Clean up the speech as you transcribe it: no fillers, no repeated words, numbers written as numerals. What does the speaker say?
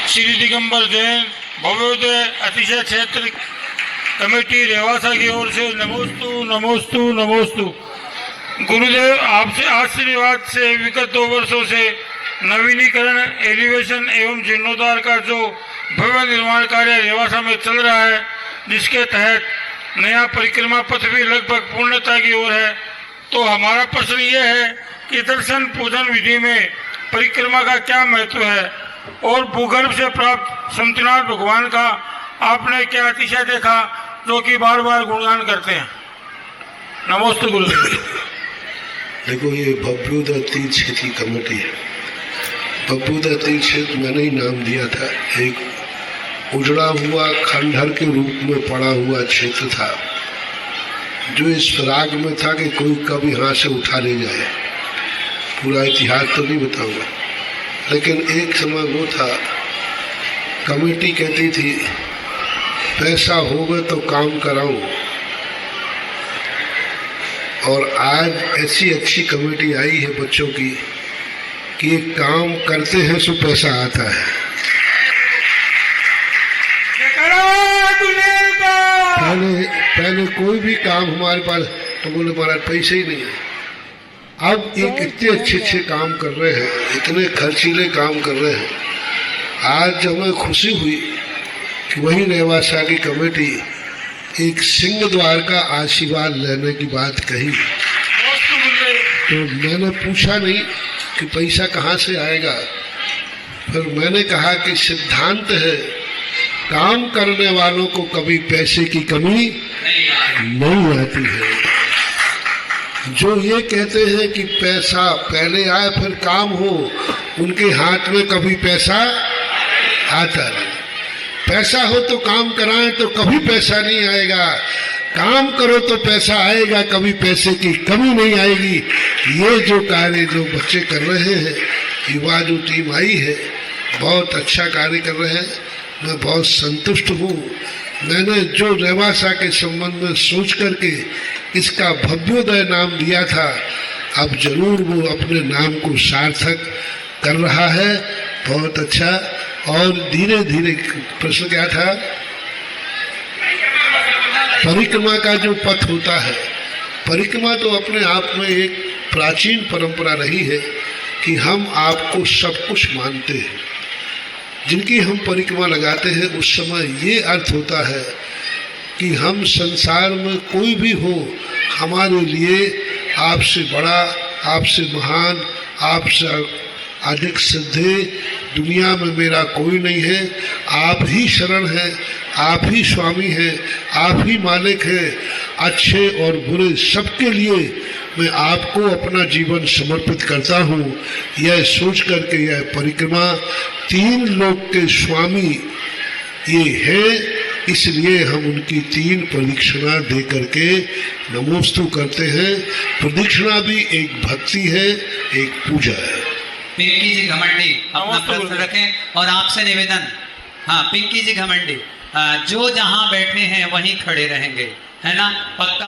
श्री दिगंबर जैन भव्योदय अतिशय क्षेत्र कमेटी रेवासा की ओर से नमोस्तु नमोस्तु नमोस्तु। गुरुदेव, आपसे आशीर्वाद से विगत 2 वर्षों से नवीनीकरण, एलिवेशन एवं जीर्णोद्धार का जो भव्य निर्माण कार्य रेवासा में चल रहा है, जिसके तहत नया परिक्रमा पथ भी लगभग पूर्णता की ओर है, तो हमारा प्रश्न ये है कि दर्शन पूजन विधि में परिक्रमा का क्या महत्व है और भूगर्भ से प्राप्त शंतनाथ भगवान का आपने क्या अतिशय देखा जो कि बार बार गुणगान करते हैं। नमस्ते गुरुदेव। देखो, ये भव्योदय तीर्थ क्षेत्र की कमेटी है। भव्योदय तीर्थ क्षेत्र मैंने ही नाम दिया था। एक उजड़ा हुआ खंडहर के रूप में पड़ा हुआ क्षेत्र था, जो इस फिराक में था कि कोई कभी यहाँ से उठा ले जाए। पूरा इतिहास तो नहीं बताऊंगा, लेकिन एक समय वो था, कमेटी कहती थी पैसा होगा तो काम कराऊं, और आज ऐसी अच्छी कमेटी आई है बच्चों की कि एक काम करते हैं सो पैसा आता है। पहले कोई भी काम हमारे पास तो बोले महाराज पैसे ही नहीं है। अब एक इतने अच्छे काम कर रहे हैं, इतने खर्चीले काम कर रहे हैं। आज हमें खुशी हुई कि वही रेवासा की कमेटी एक सिंह द्वार का आशीर्वाद लेने की बात कही। तो मैंने पूछा नहीं कि पैसा कहाँ से आएगा, फिर मैंने कहा कि सिद्धांत है, काम करने वालों को कभी पैसे की कमी नहीं आती है। जो ये कहते हैं कि पैसा पहले आए फिर काम हो, उनके हाथ में कभी पैसा आता नहीं। पैसा हो तो काम कराएं तो कभी पैसा नहीं आएगा, काम करो तो पैसा आएगा, कभी पैसे की कमी नहीं आएगी। ये जो कार्य जो बच्चे कर रहे हैं, युवा जो टीम आई है, बहुत अच्छा कार्य कर रहे हैं। मैं बहुत संतुष्ट हूँ। मैंने जो रेवासा के संबंध में सोच करके इसका भव्योदय नाम दिया था, अब जरूर वो अपने नाम को सार्थक कर रहा है। बहुत अच्छा। और धीरे धीरे, प्रश्न क्या था? परिक्रमा का जो पथ होता है, परिक्रमा तो अपने आप में एक प्राचीन परंपरा रही है कि हम आपको सब कुछ मानते हैं। जिनकी हम परिक्रमा लगाते हैं उस समय ये अर्थ होता है कि हम संसार में कोई भी हो, हमारे लिए आपसे बड़ा, आपसे महान, आपसे अधिक सिद्धे दुनिया में मेरा कोई नहीं है। आप ही शरण है, आप ही स्वामी है, आप ही मालिक है। अच्छे और बुरे सबके लिए मैं आपको अपना जीवन समर्पित करता हूँ। यह सोच करके यह परिक्रमा 3 लोक के स्वामी ये है, इसलिए हम उनकी 3 प्रदक्षिणा दे करके नमोस्तु करते हैं। प्रदक्षिणा भी एक भक्ति है, एक पूजा है। पिंकी जी घमंडी अपना प्रश्न रखें और आपसे निवेदन। हाँ, पिंकी जी घमंडी, जो जहाँ बैठे हैं वहीं खड़े रहेंगे, है ना? पक्का।